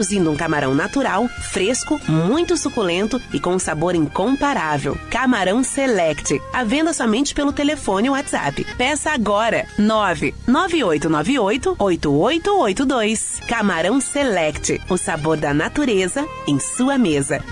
Produzindo um camarão natural, fresco, muito suculento e com um sabor incomparável. Camarão Select. À venda somente pelo telefone ou WhatsApp. Peça agora. 99898-8882. Camarão Select. O sabor da natureza em sua mesa.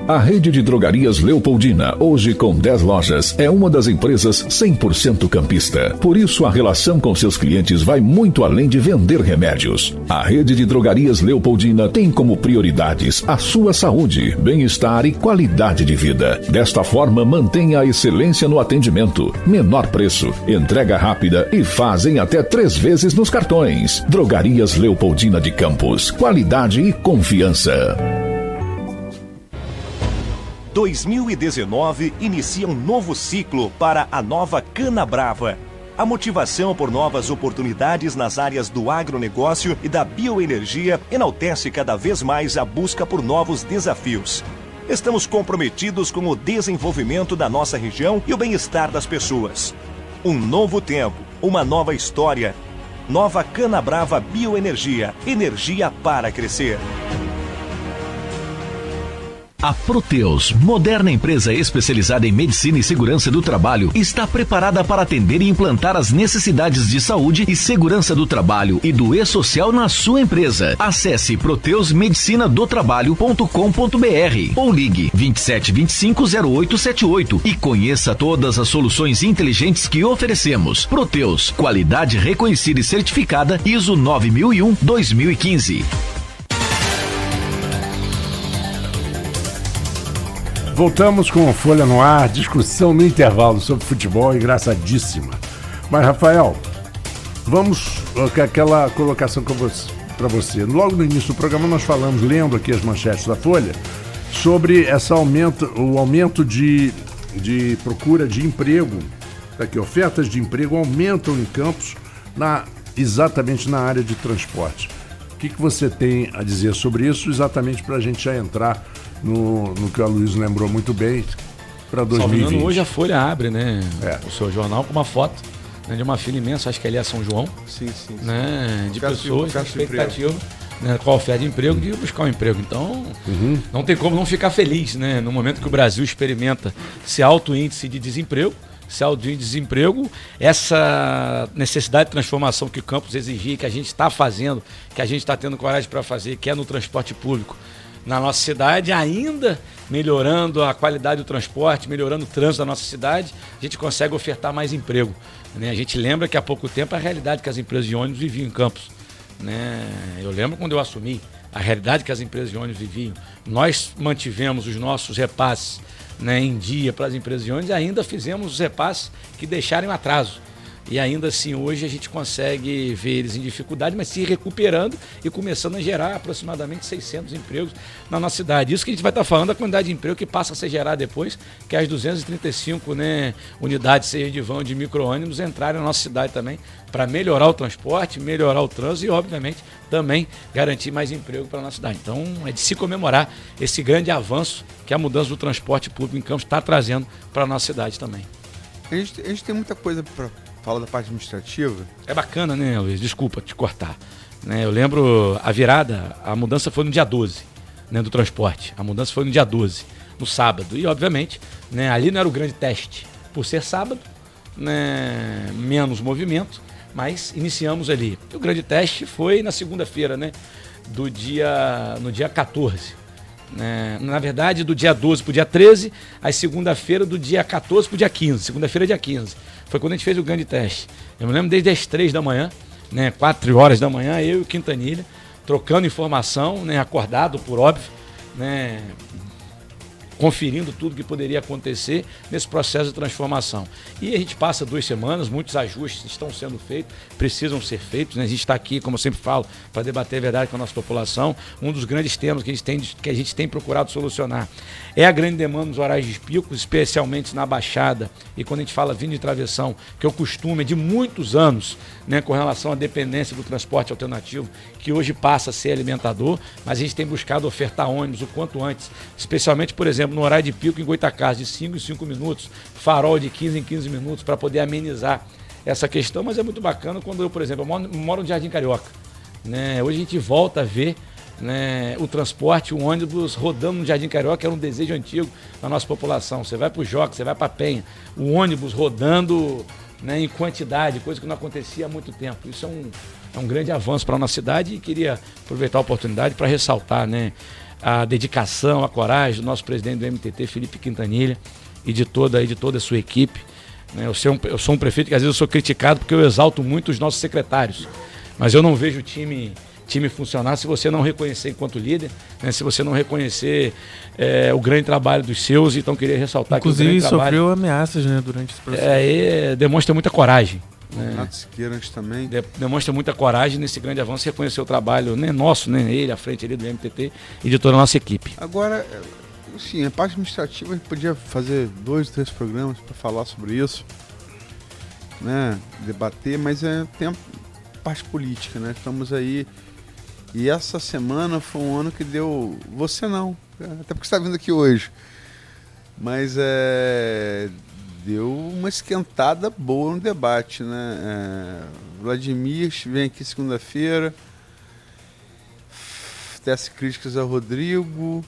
A rede de drogarias Leopoldina, hoje com 10 lojas, é uma das empresas 100% campista. Por isso, a relação com seus clientes vai muito além de vender remédios. A rede de drogarias Leopoldina tem como prioridades a sua saúde, bem-estar e qualidade de vida. Desta forma, mantenha a excelência no atendimento, menor preço, entrega rápida e fazem até 3 vezes nos cartões. Drogarias Leopoldina de Campos, qualidade e confiança. 2019 inicia um novo ciclo para a nova Canabrava. A motivação por novas oportunidades nas áreas do agronegócio e da bioenergia enaltece cada vez mais a busca por novos desafios. Estamos comprometidos com o desenvolvimento da nossa região e o bem-estar das pessoas. Um novo tempo, uma nova história. Nova Canabrava Bioenergia, energia para crescer. A Proteus, moderna empresa especializada em medicina e segurança do trabalho, está preparada para atender e implantar as necessidades de saúde e segurança do trabalho e do e-social na sua empresa. Acesse proteusmedicinadotrabalho.com.br ou ligue 2725-0878 e conheça todas as soluções inteligentes que oferecemos. Proteus, qualidade reconhecida e certificada ISO 9001-2015. Voltamos com Folha no Ar, discussão no intervalo sobre futebol, engraçadíssima. Mas, Rafael, vamos com aquela colocação para você. Logo no início do programa nós falamos, lendo aqui as manchetes da Folha, sobre o aumento de procura de emprego. Aqui, ofertas de emprego aumentam em Campos, exatamente na área de transporte. O que você tem a dizer sobre isso, exatamente para a gente já entrar no que a Luísa lembrou muito bem, para 2020. Hoje a Folha abre, né, o seu jornal com uma foto, né, de uma fila imensa, acho que ali é São João, sim. Né, de pessoas com expectativa, né, com a oferta de emprego, de buscar um emprego. Então, não tem como não ficar feliz, né, no momento que o Brasil experimenta esse alto índice de desemprego, essa necessidade de transformação que o Campos exigia, que a gente está fazendo, que a gente está tendo coragem para fazer, que é no transporte público na nossa cidade, ainda melhorando a qualidade do transporte, melhorando o trânsito da nossa cidade, a gente consegue ofertar mais emprego, né? A gente lembra que há pouco tempo a realidade que as empresas de ônibus viviam em Campos, né? Eu lembro quando eu assumi a realidade que as empresas de ônibus viviam. Nós mantivemos os nossos repasses, né, em dia para as empresas de ônibus e ainda fizemos os repasses que deixaram em atraso. E ainda assim, hoje a gente consegue ver eles em dificuldade, mas se recuperando e começando a gerar aproximadamente 600 empregos na nossa cidade. Isso que a gente vai estar falando da quantidade de emprego que passa a ser gerada depois, que as 235, né, unidades de vão de micro-ônibus entrarem na nossa cidade também, para melhorar o transporte, melhorar o trânsito e, obviamente, também garantir mais emprego para a nossa cidade. Então, é de se comemorar esse grande avanço que a mudança do transporte público em Campos está trazendo para a nossa cidade também. A gente tem muita coisa para falar da parte administrativa. É bacana, né, Luiz? Desculpa te cortar. Né, eu lembro a mudança foi no dia 12, né, do transporte. A mudança foi no dia 12, no sábado. E, obviamente, né, ali não era o grande teste. Por ser sábado, né, menos movimento, mas iniciamos ali. E o grande teste foi na segunda-feira, né, no dia 14. Né, na verdade, do dia 12 para o dia 13, aí segunda-feira do dia 14 para o dia 15. Segunda-feira, dia 15. Foi quando a gente fez o grande teste. Eu me lembro desde as 3 da manhã, né, 4 horas da manhã, eu e o Quintanilha, trocando informação, né, acordado por óbvio, né, conferindo tudo que poderia acontecer nesse processo de transformação. E a gente passa 2 semanas, muitos ajustes estão sendo feitos, precisam ser feitos, né? A gente está aqui, como eu sempre falo, para debater a verdade com a nossa população. Um dos grandes temas que a gente tem procurado solucionar é a grande demanda nos horários de pico, especialmente na Baixada, e quando a gente fala vindo de travessão, que é o costume de muitos anos, né, com relação à dependência do transporte alternativo, que hoje passa a ser alimentador, mas a gente tem buscado ofertar ônibus o quanto antes, especialmente, por exemplo, no horário de pico em Goitacazes, de 5 em 5 minutos, farol de 15 em 15 minutos, para poder amenizar essa questão. Mas é muito bacana quando eu, por exemplo, eu moro no Jardim Carioca, né? Hoje a gente volta a ver, né, o transporte, o ônibus rodando no Jardim Carioca, que era um desejo antigo da nossa população. Você vai para o Joca, você vai para a Penha, o ônibus rodando, né, em quantidade, coisa que não acontecia há muito tempo. Isso é um grande avanço para a nossa cidade e queria aproveitar a oportunidade para ressaltar, né, a dedicação, a coragem do nosso presidente do MTT, Felipe Quintanilha, e de toda a sua equipe. Né? Eu sou um prefeito que às vezes eu sou criticado porque eu exalto muito os nossos secretários, mas eu não vejo o time funcionar se você não reconhecer enquanto líder, né? Se você não reconhecer o grande trabalho dos seus. Então queria ressaltar inclusive, que o grande trabalho... sofreu ameaças, né, durante esse processo. Demonstra muita coragem. Renato Siqueira antes também. Demonstra muita coragem nesse grande avanço, reconhecer o trabalho, né, nosso, né, ele à frente ali do MTT e de toda a nossa equipe. Agora, sim, a parte administrativa a gente podia fazer 2, 3 programas para falar sobre isso, né, debater, mas tem a parte política, né, estamos aí. E essa semana foi um ano que deu... Você não, até porque você está vindo aqui hoje. Mas deu uma esquentada boa no debate, né? Vladimir vem aqui segunda-feira, tece críticas ao Rodrigo,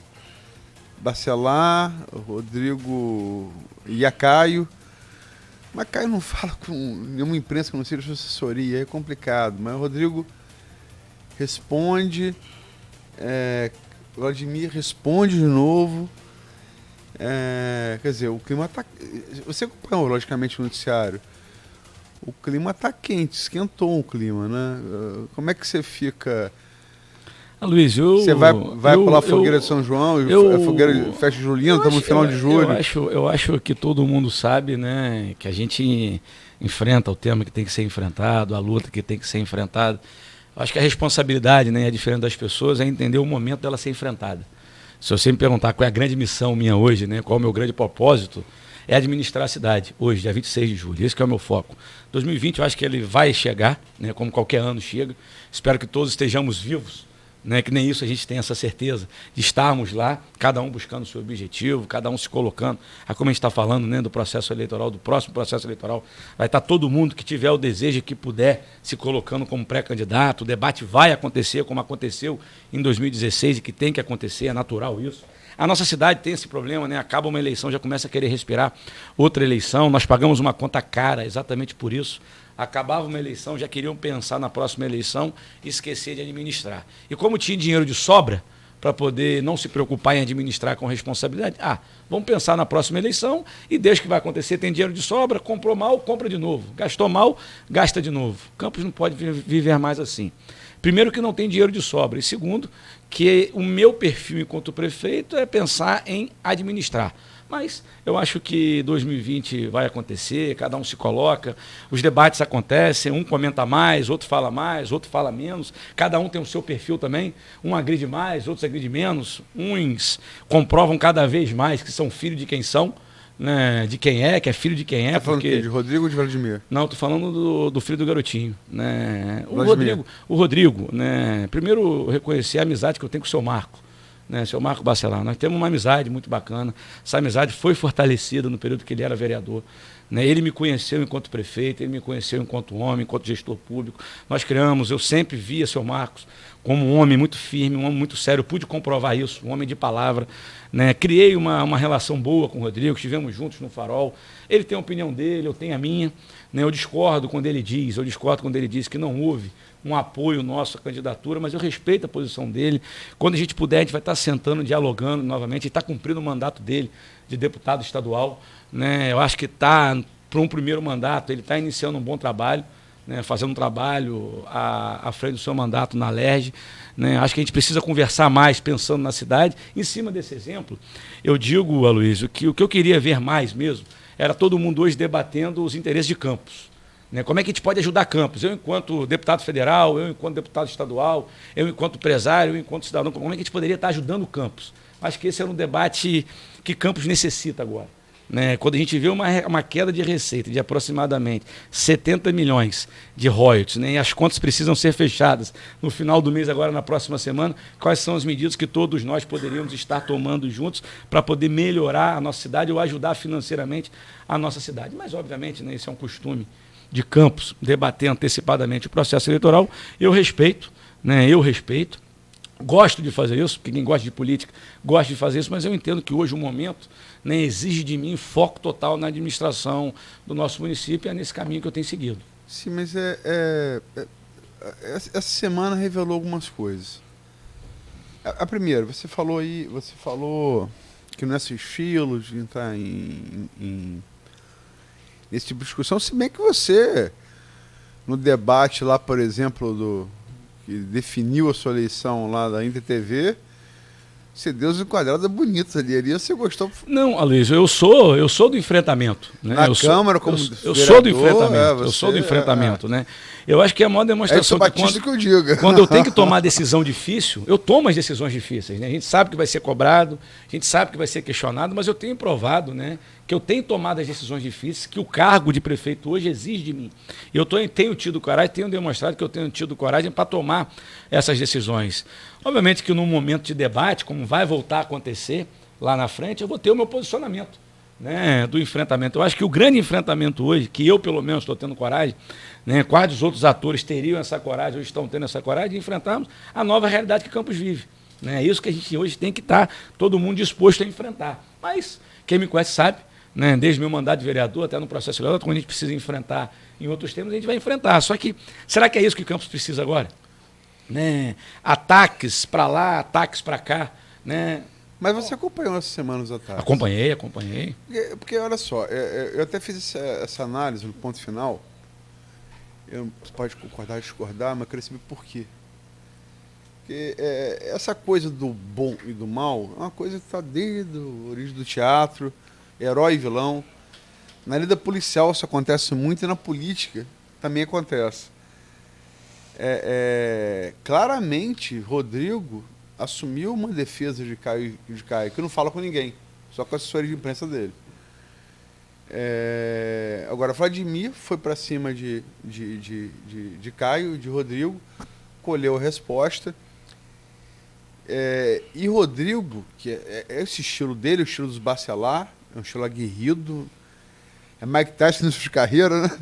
Bacelar, Rodrigo e a Caio. Mas Caio não fala com nenhuma imprensa que não seja sua assessoria, é complicado. Mas o Rodrigo responde, Vladimir responde de novo. Quer dizer, o clima está... Você acompanhou logicamente o noticiário. O clima está quente, esquentou o clima, né? Como é que você fica... Luiz, você vai pela fogueira de São João, a fogueira de festa de Julina, estamos no final de julho. Eu acho que todo mundo sabe, né, que a gente enfrenta o tema que tem que ser enfrentado, a luta que tem que ser enfrentada. Acho que a responsabilidade, né, é diferente das pessoas, é entender o momento dela ser enfrentada. Se você me perguntar qual é a grande missão minha hoje, né, qual é o meu grande propósito, é administrar a cidade, hoje, dia 26 de julho. Esse que é o meu foco. 2020 eu acho que ele vai chegar, né, como qualquer ano chega. Espero que todos estejamos vivos, né, que nem isso a gente tem essa certeza de estarmos lá, cada um buscando o seu objetivo, cada um se colocando. Como a gente está falando, né, do processo eleitoral, do próximo processo eleitoral, vai estar todo mundo que tiver o desejo e que puder se colocando como pré-candidato. O debate vai acontecer como aconteceu em 2016 e que tem que acontecer, é natural isso. A nossa cidade tem esse problema, né? Acaba uma eleição, já começa a querer respirar outra eleição. Nós pagamos uma conta cara exatamente por isso. Acabava uma eleição, já queriam pensar na próxima eleição e esquecer de administrar. E como tinha dinheiro de sobra para poder não se preocupar em administrar com responsabilidade, vamos pensar na próxima eleição e deixa o que vai acontecer, tem dinheiro de sobra, comprou mal, compra de novo. Gastou mal, gasta de novo. Campos não pode viver mais assim. Primeiro, que não tem dinheiro de sobra. E segundo, que o meu perfil enquanto prefeito é pensar em administrar. Mas eu acho que 2020 vai acontecer, cada um se coloca, os debates acontecem, um comenta mais, outro fala menos, cada um tem o seu perfil também, um agride mais, outros agride menos, uns comprovam cada vez mais que são filhos de quem são, né, de quem é, que é filho de quem é. Tá falando de Rodrigo ou de Vladimir? Não, estou falando do filho do garotinho. Né? O Rodrigo, né, primeiro reconhecer a amizade que eu tenho com o seu Marco. Né, seu Marco Bacelar, nós temos uma amizade muito bacana. Essa amizade foi fortalecida no período que ele era vereador. Né, ele me conheceu enquanto prefeito, ele me conheceu enquanto homem, enquanto gestor público. Eu sempre via seu Marcos como um homem muito firme, um homem muito sério. Eu pude comprovar isso, um homem de palavra. Né, criei uma relação boa com o Rodrigo, estivemos juntos no Farol. Ele tem a opinião dele, eu tenho a minha. Né, eu discordo quando ele diz que não houve um apoio nosso à candidatura, mas eu respeito a posição dele. Quando a gente puder, a gente vai estar sentando, dialogando novamente. Ele está cumprindo o mandato dele de deputado estadual. Né? Eu acho que está para um primeiro mandato, ele está iniciando um bom trabalho, né? Fazendo um trabalho à frente do seu mandato na LERJ. Né? Acho que a gente precisa conversar mais, pensando na cidade. Em cima desse exemplo, eu digo, Aloysio, que o que eu queria ver mais mesmo era todo mundo hoje debatendo os interesses de Campos. Né? Como é que a gente pode ajudar Campos? Eu, enquanto deputado federal, eu, enquanto deputado estadual, eu, enquanto empresário, eu, enquanto cidadão, como é que a gente poderia estar ajudando Campos? Acho que esse era um debate que Campos necessita agora. Né? Quando a gente vê uma queda de receita de aproximadamente 70 milhões de royalties, né? E as contas precisam ser fechadas no final do mês, agora na próxima semana, quais são as medidas que todos nós poderíamos estar tomando juntos para poder melhorar a nossa cidade ou ajudar financeiramente a nossa cidade? Mas, obviamente, né, esse é um costume de Campos, debater antecipadamente o processo eleitoral. Eu respeito, né? Eu respeito, gosto de fazer isso, porque quem gosta de política gosta de fazer isso, mas eu entendo que hoje o momento, né, exige de mim foco total na administração do nosso município, e é nesse caminho que eu tenho seguido. Sim, mas essa semana revelou algumas coisas. A primeira, você falou que não é seu estilo de entrar nesse tipo de discussão, se bem que você, no debate lá, por exemplo, que definiu a sua eleição lá da Inter TV, você deu uns enquadradas bonitas ali, você gostou? Não, Aloysio, eu sou do enfrentamento. Né? Na Câmara, como eu sou do enfrentamento, eu sou do enfrentamento, né? Eu acho que é a maior demonstração quando eu tenho que tomar decisão difícil, eu tomo as decisões difíceis, né? A gente sabe que vai ser cobrado, a gente sabe que vai ser questionado, mas eu tenho provado, né, que eu tenho tomado as decisões difíceis, que o cargo de prefeito hoje exige de mim. Eu tenho tido coragem, tenho demonstrado que eu tenho tido coragem para tomar essas decisões. Obviamente que num momento de debate, como vai voltar a acontecer lá na frente, eu vou ter o meu posicionamento, né, do enfrentamento. Eu acho que o grande enfrentamento hoje, que eu pelo menos estou tendo coragem, né, quais dos outros atores teriam essa coragem, ou estão tendo essa coragem, de enfrentarmos a nova realidade que Campos vive. É isso que a gente hoje tem que estar todo mundo disposto a enfrentar. Mas quem me conhece sabe, né, desde meu mandato de vereador até no processo eleitoral, quando a gente precisa enfrentar em outros termos, a gente vai enfrentar. Só que, será que é isso que Campos precisa agora? Né? Ataques para lá, ataques para cá, né? Mas você acompanhou essa semana os ataques? Acompanhei. Porque olha só, eu até fiz essa análise no ponto final. Você pode concordar ou discordar, mas eu queria saber por quê. Porque essa coisa do bom e do mal é uma coisa que está desde a origem do teatro, herói e vilão. Na lida policial isso acontece muito e na política também acontece. Claramente, Rodrigo assumiu uma defesa de Caio, que não fala com ninguém, só com a assessoria de imprensa dele. Agora, Vladimir foi para cima de Caio, de Rodrigo, colheu a resposta. E Rodrigo, que é esse estilo dele, o estilo dos Bacelar, é um estilo aguerrido, é Mike Tyson de carreira, né?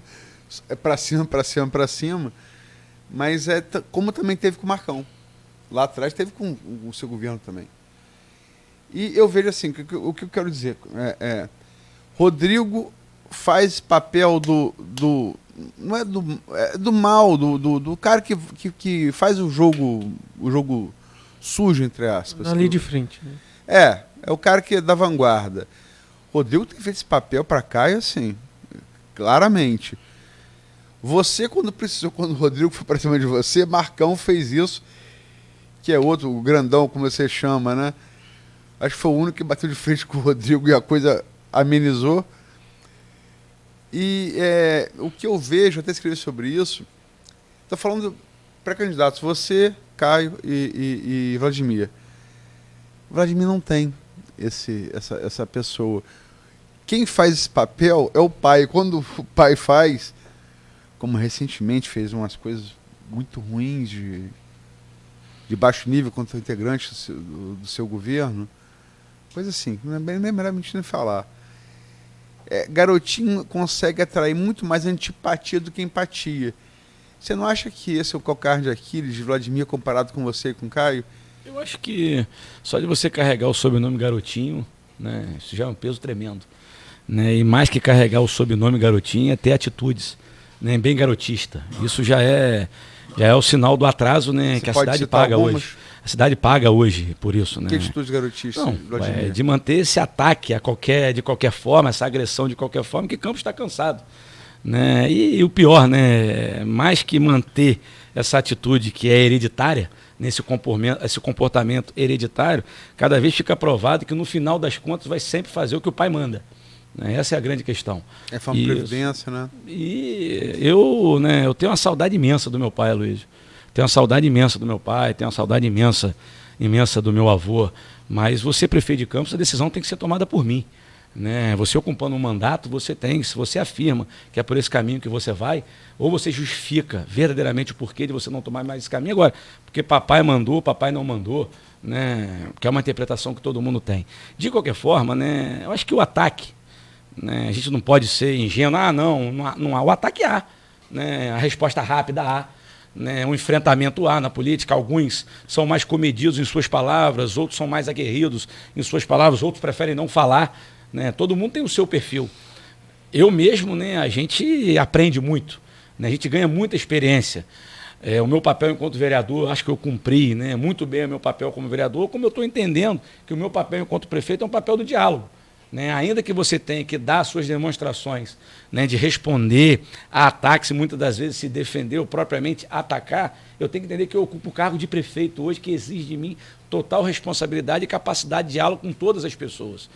É para cima. Mas como também teve com o Marcão. Lá atrás teve com o seu governo também. E eu vejo assim, o que eu quero dizer Rodrigo faz papel do mal, do cara que faz o jogo sujo, entre aspas. Na linha de frente. Né? É o cara que é da vanguarda. Rodrigo tem feito esse papel para Caio, assim, claramente. Você, quando o Rodrigo foi para cima de você, Marcão fez isso, que é outro, o grandão, como você chama, né? Acho que foi o único que bateu de frente com o Rodrigo e a coisa amenizou. E o que eu vejo, até escrevi sobre isso, estou falando pré-candidatos, você, Caio e Vladimir. Vladimir não tem essa pessoa. Quem faz esse papel é o pai. Quando o pai faz, como recentemente fez umas coisas muito ruins de baixo nível contra o integrante do seu governo, coisa assim, não é melhor mentir nem falar. Garotinho consegue atrair muito mais antipatia do que empatia. Você não acha que esse é o calcanhar de Aquiles de Vladimir comparado com você e com Caio? Eu acho que só de você carregar o sobrenome Garotinho, né, isso já é um peso tremendo. Né, e mais que carregar o sobrenome Garotinho é ter atitudes, né, bem garotista. Isso já é o sinal do atraso, né, você que a cidade paga hoje. A cidade paga hoje por isso. Que atitude garotista? Não, de manter esse ataque de qualquer forma, essa agressão de qualquer forma, que Campos está cansado. Né? E o pior, né, mais que manter essa atitude que é hereditária, esse comportamento hereditário, cada vez fica provado que no final das contas vai sempre fazer o que o pai manda. Né? Essa é a grande questão. É forma de previdência, né? E eu tenho uma saudade imensa do meu pai, Aloysio. Tenho uma saudade imensa do meu pai, tenho uma saudade imensa do meu avô. Mas você, prefeito de Campos, a decisão tem que ser tomada por mim. Né? Você ocupando um mandato, se você afirma que é por esse caminho que você vai, ou você justifica verdadeiramente o porquê de você não tomar mais esse caminho agora, porque papai mandou, papai não mandou, né? Que é uma interpretação que todo mundo tem. De qualquer forma, né, eu acho que o ataque, né, a gente não pode ser ingênuo, não há. O ataque há, né, a resposta rápida há. né, um enfrentamento há na política. Alguns são mais comedidos em suas palavras, outros são mais aguerridos em suas palavras, outros preferem não falar, né? Todo mundo tem o seu perfil. Eu mesmo, né, a gente aprende muito, né? A gente ganha muita experiência. O meu papel enquanto vereador, acho que eu cumpri, né, muito bem o meu papel como vereador, como eu estou entendendo que o meu papel enquanto prefeito é um papel do diálogo. Né? Ainda que você tenha que dar suas demonstrações, né, de responder a ataques, muitas das vezes se defender ou propriamente atacar, eu tenho que entender que eu ocupo o cargo de prefeito hoje, que exige de mim total responsabilidade e capacidade de diálogo com todas as pessoas.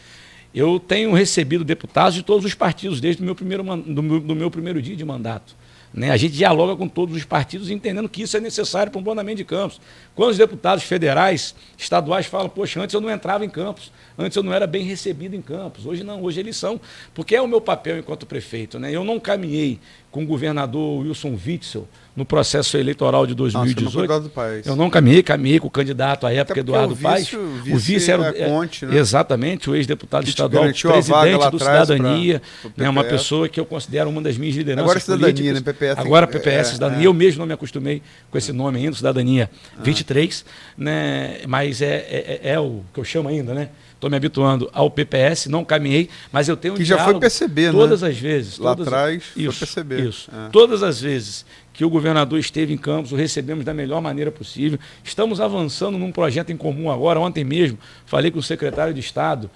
Eu tenho recebido deputados de todos os partidos, desde o do meu primeiro dia de mandato. Né? A gente dialoga com todos os partidos, entendendo que isso é necessário para um bom andamento de Campos. Quando os deputados federais, estaduais falam, poxa, antes eu não entrava em Campos, antes eu não era bem recebido em Campos, hoje não, hoje eles são, porque é o meu papel enquanto prefeito. Né? Eu não caminhei com o governador Wilson Witzel no processo eleitoral de 2018. Eu não caminhei com o candidato à época, Eduardo Paes. O vice era Conte, né? Exatamente, o ex-deputado estadual, presidente do Cidadania, né, uma pessoa que eu considero uma das minhas lideranças agora políticas. Cidadania, né? PPS. Agora PPS, Cidadania. Eu mesmo não me acostumei com esse nome ainda, Cidadania 23, né? Mas é o que eu chamo ainda, né? Estou me habituando ao PPS, não caminhei, mas eu tenho um diálogo. Que já foi perceber, todas né? As vezes. Lá atrás, foi perceber. Isso. Todas as vezes que o governador esteve em Campos, o recebemos da melhor maneira possível. Estamos avançando num projeto em comum agora. Ontem mesmo falei com o secretário de Estado,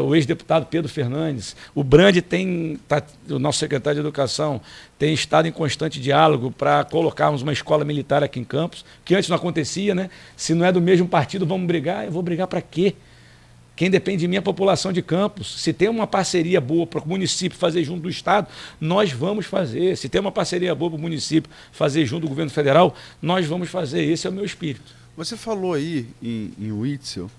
o ex-deputado Pedro Fernandes. O Brandi o nosso secretário de Educação, tem estado em constante diálogo para colocarmos uma escola militar aqui em Campos, que antes não acontecia, né? Se não é do mesmo partido, vamos brigar. Eu vou brigar para quê? Quem depende de mim é a população de Campos. Se tem uma parceria boa para o município fazer junto do Estado, nós vamos fazer. Se tem uma parceria boa para o município fazer junto do governo federal, nós vamos fazer. Esse é o meu espírito. Você falou aí em Witzel,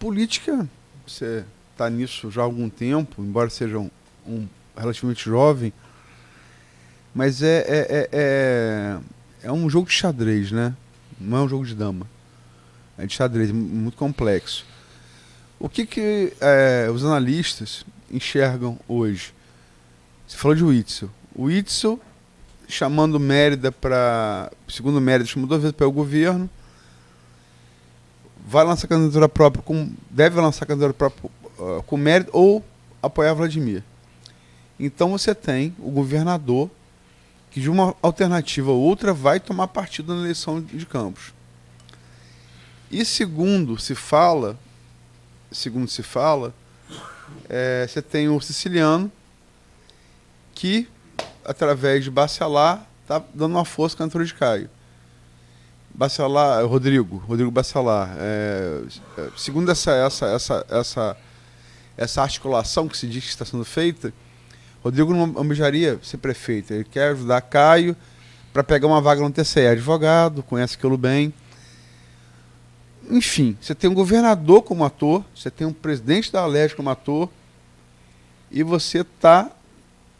política, você está nisso já há algum tempo, embora seja um relativamente jovem, mas é um jogo de xadrez, né? Não é um jogo de dama. É de xadrez, muito complexo. O que os analistas enxergam hoje? Você falou de Witzel. O Witzel, chamando Mérida segundo Mérida, chamou 2 vezes para o governo, vai lançar candidatura própria, deve lançar candidatura própria com Mérida ou apoiar Vladimir. Então você tem o governador que de uma alternativa ou outra vai tomar partido na eleição de Campos. E segundo se fala, você tem o Siciliano, que, através de Bacelar, está dando uma força à candidatura de Caio. Bacelar, Rodrigo Bacelar. Segundo essa articulação que se diz que está sendo feita, Rodrigo não almejaria ser prefeito. Ele quer ajudar Caio para pegar uma vaga no TCE. Advogado, conhece aquilo bem. Enfim, você tem um governador como ator, você tem um presidente da Alerj como ator, e você está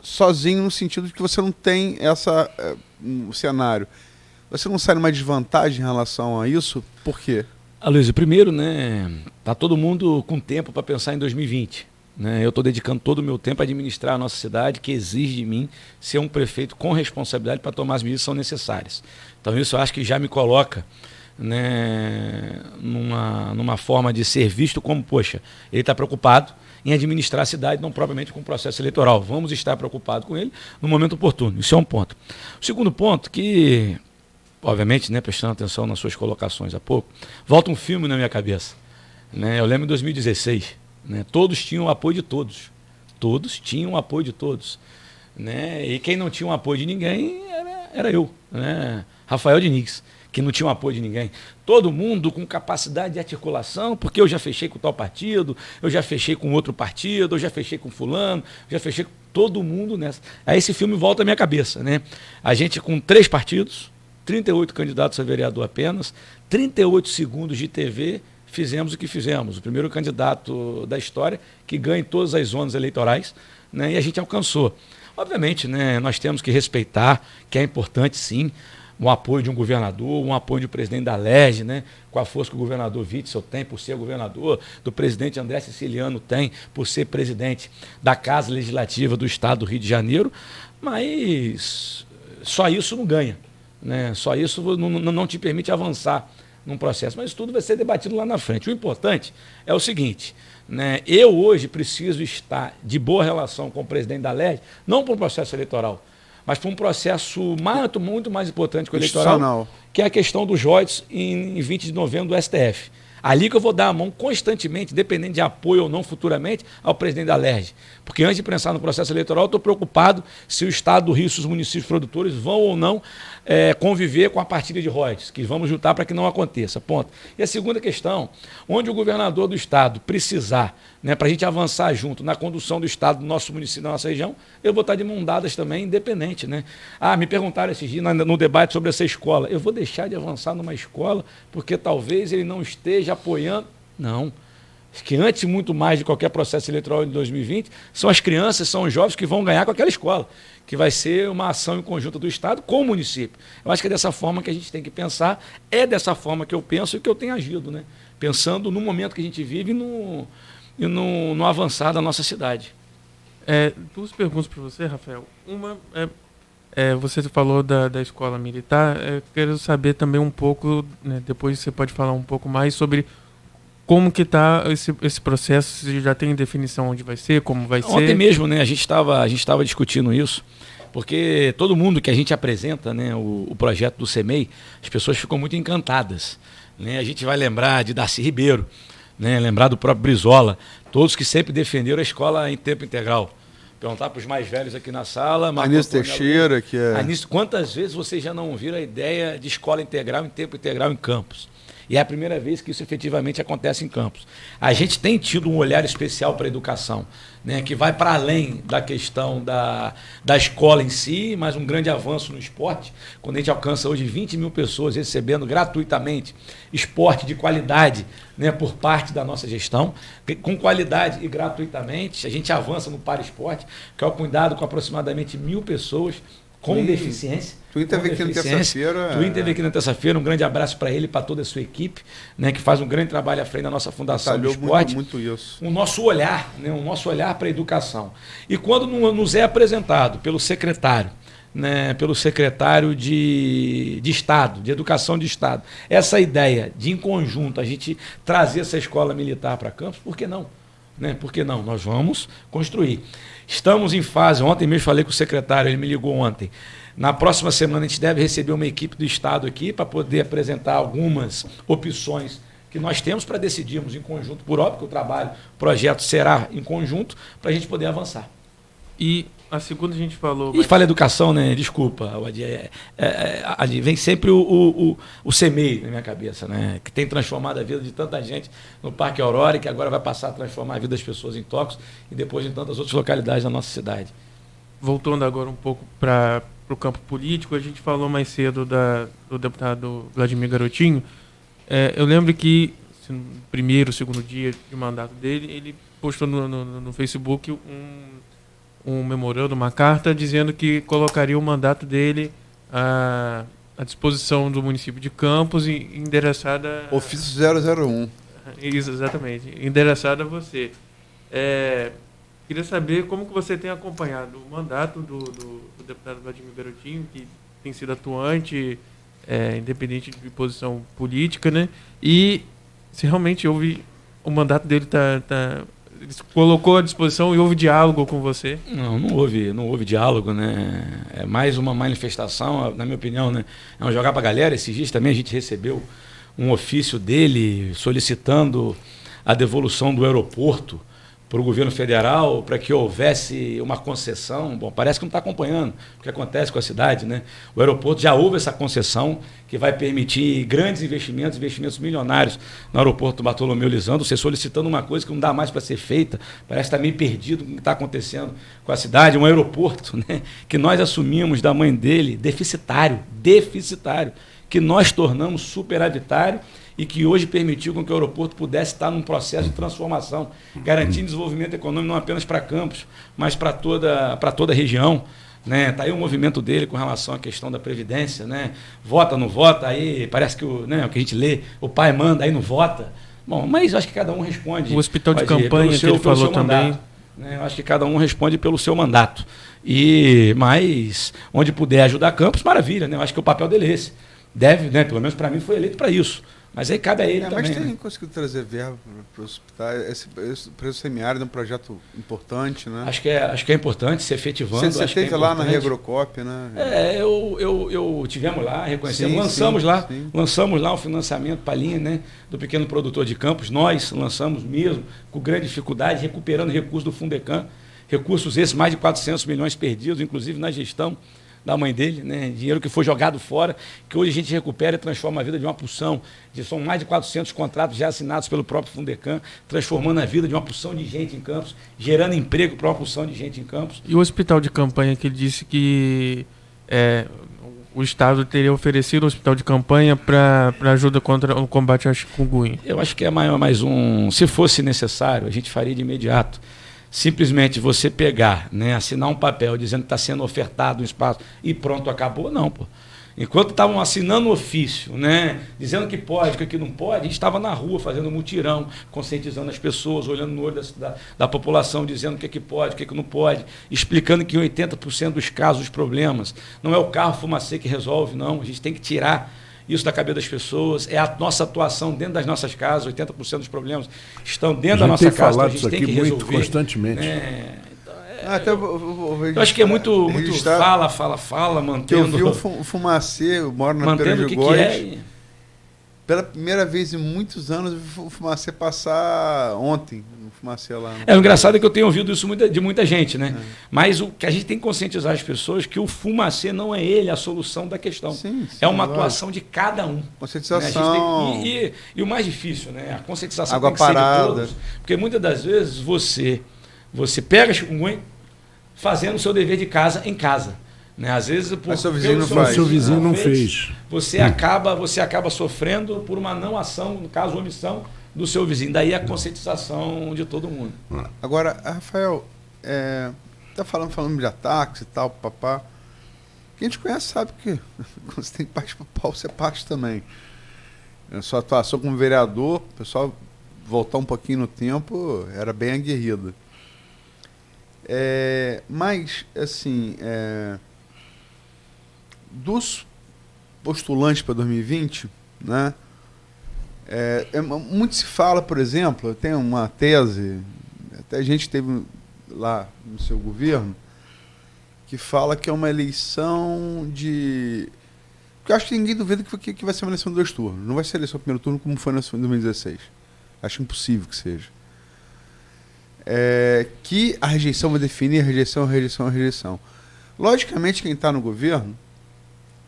sozinho no sentido de que você não tem um cenário. Você não sai numa desvantagem em relação a isso? Por quê? Aloysio, primeiro, né, tá todo mundo com tempo para pensar em 2020. Né? Eu estou dedicando todo o meu tempo a administrar a nossa cidade, que exige de mim ser um prefeito com responsabilidade para tomar as medidas que são necessárias. Então isso eu acho que já me coloca, né, numa forma de ser visto como, poxa, ele está preocupado em administrar a cidade, não propriamente com o processo eleitoral. Vamos estar preocupados com ele no momento oportuno. Isso é um ponto. O segundo ponto, que, obviamente, né, prestando atenção nas suas colocações há pouco, volta um filme na minha cabeça. Né? Eu lembro em 2016, né, todos tinham o apoio de todos. Todos tinham o apoio de todos. Né? E quem não tinha o apoio de ninguém era eu, né? Rafael Diniz, que não tinha o apoio de ninguém. Todo mundo com capacidade de articulação, porque eu já fechei com tal partido, eu já fechei com outro partido, eu já fechei com fulano, já fechei com todo mundo nessa. Aí esse filme volta à minha cabeça, né? A gente com 3 partidos, 38 candidatos a vereador apenas, 38 segundos de TV, fizemos o que fizemos. O primeiro candidato da história que ganha em todas as zonas eleitorais, né? E a gente alcançou. Obviamente, né, nós temos que respeitar, que é importante sim, um apoio de um governador, um apoio de um presidente da LERJ, né? Com a força que o governador Witzel tem por ser governador, do presidente André Siciliano tem por ser presidente da Casa Legislativa do Estado do Rio de Janeiro, mas só isso não ganha, né? Só isso não te permite avançar num processo, mas isso tudo vai ser debatido lá na frente. O importante é o seguinte, né? Eu hoje preciso estar de boa relação com o presidente da LERJ, não para um processo eleitoral, mas para um processo muito mais importante que o eleitoral, que é a questão dos royalties em 20 de novembro do STF. Ali que eu vou dar a mão constantemente, dependendo de apoio ou não futuramente, ao presidente da LERJ. Porque antes de pensar no processo eleitoral, eu estou preocupado se o Estado do Rio, se os municípios produtores vão ou não conviver com a partilha de royalties, que vamos lutar para que não aconteça. Ponto. E a segunda questão, onde o governador do Estado precisar, né, para a gente avançar junto na condução do Estado, do nosso município, da nossa região, eu vou estar de mão dadas também, independente. Né? Me perguntaram esses dias no debate sobre essa escola. Eu vou deixar de avançar numa escola porque talvez ele não esteja apoiando? Não. Acho que antes, muito mais de qualquer processo eleitoral de 2020, são as crianças, são os jovens que vão ganhar com aquela escola, que vai ser uma ação em conjunto do Estado com o município. Eu acho que é dessa forma que a gente tem que pensar, é dessa forma que eu penso e que eu tenho agido, né? Pensando no momento que a gente vive e no avançar da nossa cidade. Duas perguntas para você, Rafael. Uma você falou da escola militar, quero saber também um pouco, né, depois você pode falar um pouco mais sobre como que está esse processo, se já tem definição onde vai ser, como vai ser. Ontem mesmo, né, a gente estava discutindo isso, porque todo mundo que a gente apresenta, né, o projeto do CEMEI, as pessoas ficam muito encantadas. Né? A gente vai lembrar de Darcy Ribeiro, né, lembrar do próprio Brizola, todos que sempre defenderam a escola em tempo integral. Perguntar para os mais velhos aqui na sala. Anísio Teixeira, que é... Anísio, quantas vezes vocês já não ouviram a ideia de escola integral em tempo integral em campus? E é a primeira vez que isso efetivamente acontece em campus. A gente tem tido um olhar especial para a educação, né, que vai para além da questão da escola em si, mas um grande avanço no esporte, quando a gente alcança hoje 20 mil pessoas recebendo gratuitamente esporte de qualidade, né, por parte da nossa gestão, com qualidade e gratuitamente, a gente avança no Paraesporte, que é o cuidado com aproximadamente 1.000 pessoas com deficiência. Twin teve aqui na terça-feira. Twin teve aqui na terça-feira, um grande abraço para ele e para toda a sua equipe, né, que faz um grande trabalho à frente da nossa Fundação do Esporte. Muito isso. O nosso olhar, né, o nosso olhar para a educação. E quando nos é apresentado pelo secretário, né, pelo secretário de Estado, de Educação de Estado, essa ideia de, em conjunto, a gente trazer essa escola militar para campus, por que não? Né? Por que não? Nós vamos construir. Estamos em fase, ontem mesmo falei com o secretário, ele me ligou ontem. Na próxima semana a gente deve receber uma equipe do Estado aqui para poder apresentar algumas opções que nós temos para decidirmos em conjunto, por óbvio que o projeto será em conjunto, para a gente poder avançar. E a segunda a gente falou... E fala educação, né? Desculpa, vem sempre o CEMEI na minha cabeça, né? Que tem transformado a vida de tanta gente no Parque Aurora e que agora vai passar a transformar a vida das pessoas em Tóquio e depois em tantas outras localidades da nossa cidade. Voltando agora um pouco para o campo político, a gente falou mais cedo do deputado Vladimir Garotinho. Eu lembro que no primeiro, segundo dia de mandato dele, ele postou no Facebook um memorando, uma carta, dizendo que colocaria o mandato dele à disposição do município de Campos e endereçada... Ofício 001. Isso, exatamente. Endereçada a você. Queria saber como que você tem acompanhado o mandato do deputado Vladimir Garotinho, que tem sido atuante, independente de posição política, né? E se realmente houve... O mandato dele ele colocou à disposição e houve diálogo com você? Não houve diálogo, né? É mais uma manifestação, na minha opinião, né? É um jogar para a galera. Esses dias também a gente recebeu um ofício dele solicitando a devolução do aeroporto para o governo federal, para que houvesse uma concessão. Bom, parece que não está acompanhando o que acontece com a cidade, né? O aeroporto já houve essa concessão que vai permitir grandes investimentos milionários no aeroporto Bartolomeu Lisandro. Você solicitando uma coisa que não dá mais para ser feita, parece que está meio perdido com o que está acontecendo com a cidade. Um aeroporto, né, que nós assumimos da mãe dele, deficitário, que nós tornamos superavitário e que hoje permitiu com que o aeroporto pudesse estar num processo de transformação, garantindo desenvolvimento econômico não apenas para Campos, mas para toda a região. né? Tá aí o movimento dele com relação à questão da Previdência, né? Vota, não vota, aí parece que o que a gente lê, o pai manda, aí não vota. Bom, mas eu acho que cada um responde. O hospital de campanha que ele falou também. Mandato, né? Eu acho que cada um responde pelo seu mandato. Mas onde puder ajudar Campos, maravilha, né? Eu acho que o papel dele é esse. Deve, né? Pelo menos para mim foi eleito para isso. Mas aí cabe a ele também. Mas tem né? conseguido trazer verba para o hospital. Esse preço semiárido é um projeto importante, né? Acho que é importante se efetivando. Você esteve lá na Regrocop, né? Eu tivemos lá, reconhecemos, lançamos lá o financiamento para a linha, né, do pequeno produtor de Campos. Nós lançamos mesmo, com grande dificuldade, recuperando recursos do Fundecam. Recursos esses, mais de 400 milhões perdidos, inclusive na gestão da mãe dele, né? Dinheiro que foi jogado fora, que hoje a gente recupera e transforma a vida de uma porção. São mais de 400 contratos já assinados pelo próprio Fundecam, transformando a vida de uma porção de gente em Campos, gerando emprego para uma porção de gente em Campos. E o hospital de campanha, que ele disse que o Estado teria oferecido o hospital de campanha para ajuda contra o combate ao chikungunya? Eu acho que é mais um... Se fosse necessário, a gente faria de imediato. Simplesmente você pegar, né, assinar um papel dizendo que está sendo ofertado um espaço e pronto, acabou, não, pô. Enquanto estavam assinando o ofício, né, dizendo que pode, que não pode, a gente estava na rua fazendo mutirão, conscientizando as pessoas, olhando no olho da população, dizendo o que pode, o que não pode, explicando que em 80% dos casos, os problemas, não é o carro fumacê que resolve, não, a gente tem que tirar isso da cabeça das pessoas, é a nossa atuação dentro das nossas casas, 80% dos problemas estão dentro da nossa casa, então a gente tem que resolver. Muito constantemente. Eu acho que é muito fala, mantendo... Eu vi o Fumacê, eu moro na Pera de Góis. Pela primeira vez em muitos anos, eu vi o Fumacê passar ontem. Fumacê lá. O engraçado é que eu tenho ouvido isso de muita gente, né? Mas o que a gente tem que conscientizar as pessoas que o Fumacê não é ele a solução da questão. Sim, é uma atuação de cada um. Conscientização. Né? E o mais difícil, né? A conscientização água tem que parada. ser de todos. Porque muitas das vezes você pega chikungunya fazendo o seu dever de casa em casa. Né? Às vezes mas seu vizinho não faz. Seu vizinho não fez. Você acaba sofrendo por uma não ação, no caso, omissão do seu vizinho. Daí a conscientização de todo mundo. Agora, Rafael, tá falando de ataques e tal, papá. Quem te conhece sabe que quando você tem que partir pro pau, você parte também. A sua atuação como vereador, o pessoal voltar um pouquinho no tempo, era bem aguerrida. Mas, assim, dos postulantes para 2020, né? Muito se fala, por exemplo, eu tenho uma tese, até a gente teve lá no seu governo, que fala que é uma eleição de... Porque eu acho que ninguém duvida que vai ser uma eleição de 2 turnos. Não vai ser eleição do primeiro turno como foi em 2016. Acho impossível que seja. Que a rejeição vai definir a rejeição. Logicamente, quem está no governo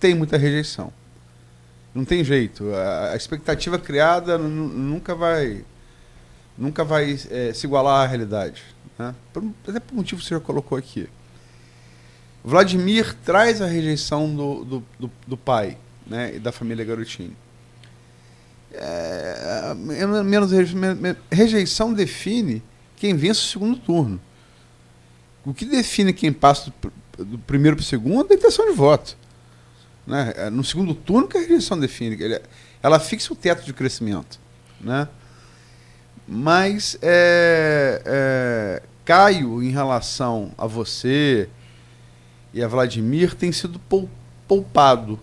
tem muita rejeição. Não tem jeito. A expectativa criada nunca vai se igualar à realidade. Né? Até por motivo que você já colocou aqui. Vladimir traz a rejeição do pai, né, e da família Garotinho. Rejeição define quem vence o segundo turno. O que define quem passa do primeiro para o segundo é a intenção de voto. Né? No segundo turno que a rejeição define. Ela fixa o teto de crescimento. Né? Mas Caio, em relação a você e a Vladimir, tem sido poupado.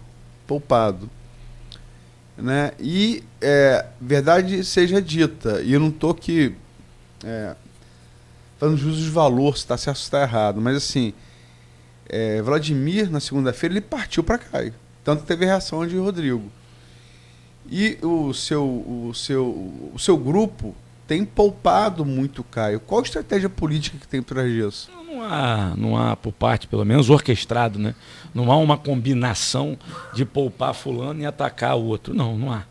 Né? E verdade seja dita, e eu não estou aqui falando juízo de valor, se está certo ou se está errado, mas assim, Vladimir, na segunda-feira, ele partiu para Caio. Tanto teve a reação de Rodrigo. E o seu grupo tem poupado muito Caio. Qual a estratégia política que tem por trás disso? Não há, por parte, pelo menos, orquestrado, né? Não há uma combinação de poupar fulano e atacar o outro. Não há,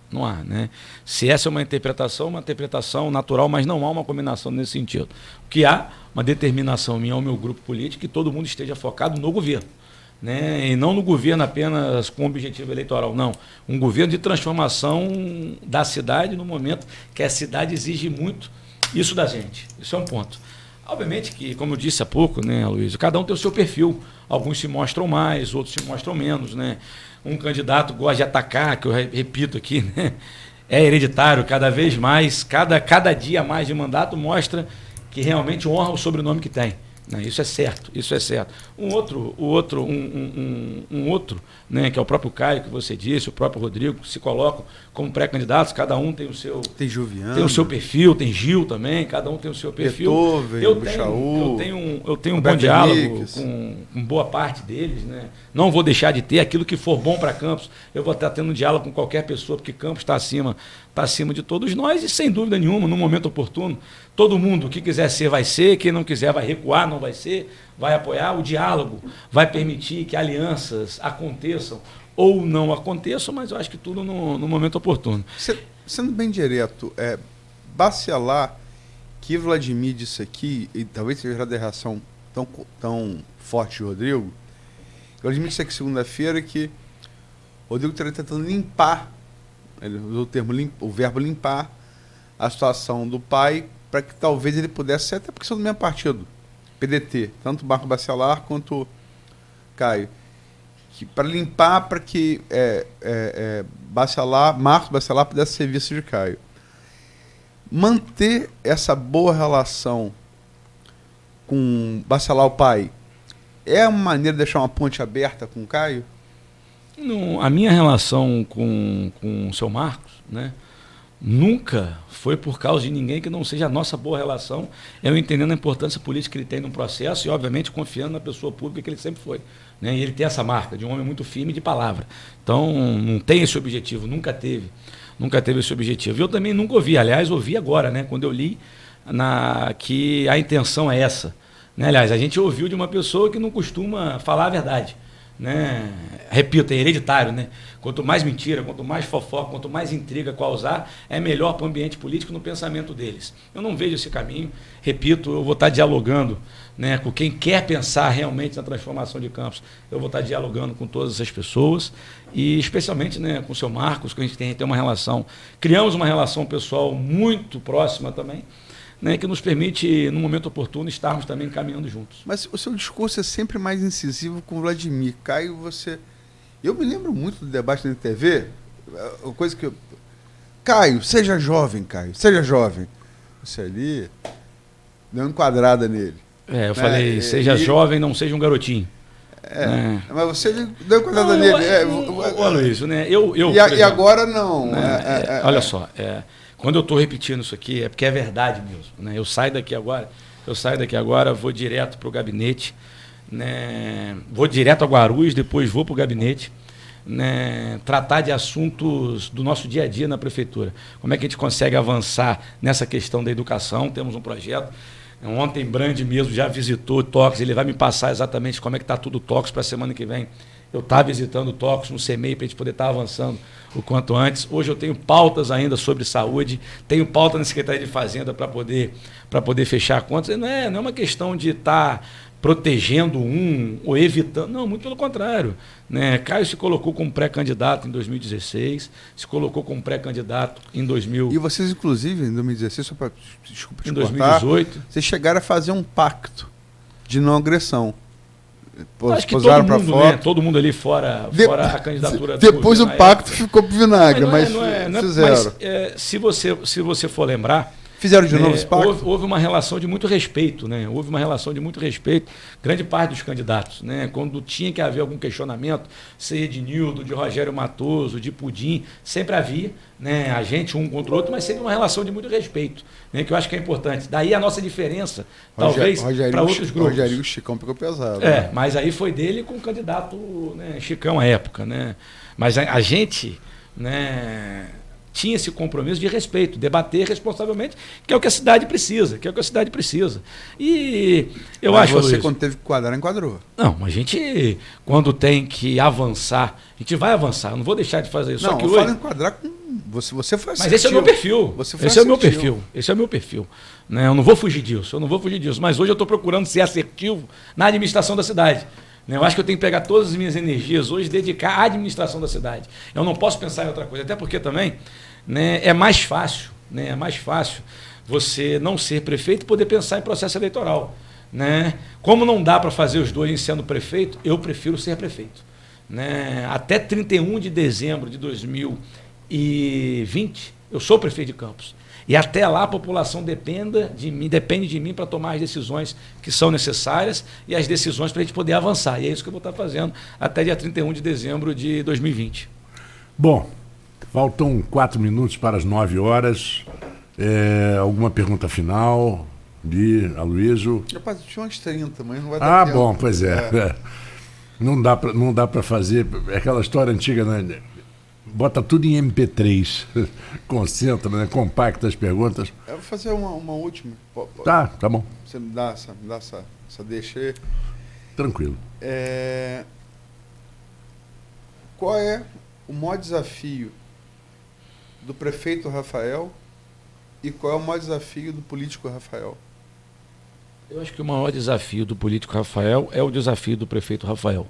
né? Se essa é uma interpretação natural, mas não há uma combinação nesse sentido. O que há, uma determinação minha ao meu grupo político, que todo mundo esteja focado no governo. Né? E não no governo apenas com objetivo eleitoral, não. Um governo de transformação da cidade no momento que a cidade exige muito isso da gente. Isso é um ponto. Obviamente que, como eu disse há pouco, né, Luiz, cada um tem o seu perfil. Alguns se mostram mais, outros se mostram menos, né? Um candidato gosta de atacar, que eu repito aqui, né? É hereditário, cada vez mais, cada dia mais de mandato mostra que realmente honra o sobrenome que tem. Né? Isso é certo, isso é certo. Um outro, né, que é o próprio Caio, que você disse, o próprio Rodrigo, se colocam como pré-candidatos, cada um tem o seu. Tem Juviano. Tem o seu perfil, tem Gil também, cada um tem o seu perfil. Beethoven, eu tenho um bom diálogo com boa parte deles, né? Não vou deixar de ter aquilo que for bom para Campos. Eu vou estar tendo um diálogo com qualquer pessoa, porque Campos está acima de todos nós, e sem dúvida nenhuma, no momento oportuno, todo mundo que quiser ser vai ser, quem não quiser vai recuar, não vai ser, vai apoiar. O diálogo vai permitir que alianças aconteçam ou não aconteçam, mas eu acho que tudo no momento oportuno. Sendo bem direto, Bacelar, que Vladimir disse aqui, e talvez seja a reação tão forte de Rodrigo, Vladimir disse aqui segunda-feira que o Rodrigo estaria tentando limpar, ele usou o verbo limpar, a situação do pai, para que talvez ele pudesse ser, até porque são do mesmo partido, PDT, tanto Marco Bacelar quanto Caio, para limpar, para que Marcos Bacelar pudesse ser vice de Caio. Manter essa boa relação com Bacelar, o pai, é uma maneira de deixar uma ponte aberta com o Caio? Não, a minha relação com o seu Marcos, né, nunca foi por causa de ninguém que não seja a nossa boa relação, eu entendendo a importância política que ele tem no processo e, obviamente, confiando na pessoa pública que ele sempre foi. Né, e ele tem essa marca de um homem muito firme de palavra. Então, não tem esse objetivo, nunca teve esse objetivo. E eu também nunca ouvi, aliás, ouvi agora, né, quando eu li que a intenção é essa. Né, aliás, a gente ouviu de uma pessoa que não costuma falar a verdade. Né? Repito, é hereditário, né? Quanto mais mentira, quanto mais fofoca, quanto mais intriga causar, é melhor para o ambiente político no pensamento deles. Eu não vejo esse caminho. Repito, eu vou estar dialogando, né, com quem quer pensar realmente na transformação de Campos. Eu vou estar dialogando com todas essas pessoas e especialmente, né, com o seu Marcos, que a gente tem uma relação, criamos uma relação pessoal muito próxima também, né, que nos permite, no momento oportuno, estarmos também caminhando juntos. Mas o seu discurso é sempre mais incisivo com o Vladimir. Caio, eu me lembro muito do debate na TV, a coisa que Caio, seja jovem, Caio, seja jovem. Você ali deu uma enquadrada nele. Eu falei, seja jovem, não seja um garotinho. Mas você deu uma enquadrada nele. Olha isso, né? E agora não. Olha só, quando eu estou repetindo isso aqui, é porque é verdade mesmo. Né? Eu saio daqui agora, vou direto para o gabinete, né? Vou direto a Guarulhos, depois vou para o gabinete, né? Tratar de assuntos do nosso dia a dia na prefeitura. Como é que a gente consegue avançar nessa questão da educação? Temos um projeto. Ontem, Brandi mesmo já visitou o Tox, ele vai me passar exatamente como é que está tudo o Tox para a semana que vem. Eu estava visitando o Tox no CEMEI para a gente poder estar avançando o quanto antes. Hoje eu tenho pautas ainda sobre saúde, tenho pauta na Secretaria de Fazenda para poder fechar contas. Não é uma questão de estar protegendo um ou evitando, não, muito pelo contrário. Né? Caio se colocou como pré-candidato em 2016, se colocou como pré-candidato em 2000. E vocês, inclusive, em 2016, só para, desculpa te em 2018, cortar, vocês chegaram a fazer um pacto de não agressão. Acho que todo mundo, né? Todo mundo ali fora a candidatura. Depois o pacto ficou pro vinagre, mas fizeram. Mas, se você for lembrar, fizeram de novo esse pacto? Houve uma relação de muito respeito, né? Houve uma relação de muito respeito, grande parte dos candidatos, né? Quando tinha que haver algum questionamento, seja de Nildo, de Rogério Matoso, de Pudim, sempre havia, né? A gente um contra o outro, mas sempre uma relação de muito respeito, né? Que eu acho que é importante. Daí a nossa diferença, talvez, para outros grupos. Rogério Chicão pegou pesado. Né? Mas aí foi dele com o candidato, né, Chicão à época, né? Mas a gente, né, tinha esse compromisso de respeito, debater responsavelmente, que é o que a cidade precisa, E eu acho que você, quando teve que enquadrar, enquadrou. Não, mas a gente, quando tem que avançar, a gente vai avançar, eu não vou deixar de fazer isso. Não, só que eu hoje... falo enquadrar com... Você foi assertivo. Mas esse é o meu perfil. Esse é o meu perfil. Né? Eu não vou fugir disso, mas hoje eu estou procurando ser assertivo na administração da cidade. Eu acho que eu tenho que pegar todas as minhas energias hoje e dedicar à administração da cidade. Eu não posso pensar em outra coisa, até porque também, né, é mais fácil você não ser prefeito e poder pensar em processo eleitoral. Né? Como não dá para fazer os dois sendo prefeito, eu prefiro ser prefeito. Né? Até 31 de dezembro de 2020, eu sou prefeito de Campos. E até lá a população depende de mim para tomar as decisões que são necessárias e as decisões para a gente poder avançar. E é isso que eu vou estar fazendo até dia 31 de dezembro de 2020. Bom, faltam 4 minutos para as 9 horas. Alguma pergunta final de Aloysio? Rapaz, tinha umas 30, mas não vai dar tempo. Bom, pois é. Não dá para fazer aquela história antiga, né? Bota tudo em MP3, concentra, né? Compacta as perguntas. Eu vou fazer uma última. Tá bom. Você me dá essa deixa aí. Tranquilo. Qual é o maior desafio do prefeito Rafael e qual é o maior desafio do político Rafael? Eu acho que o maior desafio do político Rafael é o desafio do prefeito Rafael,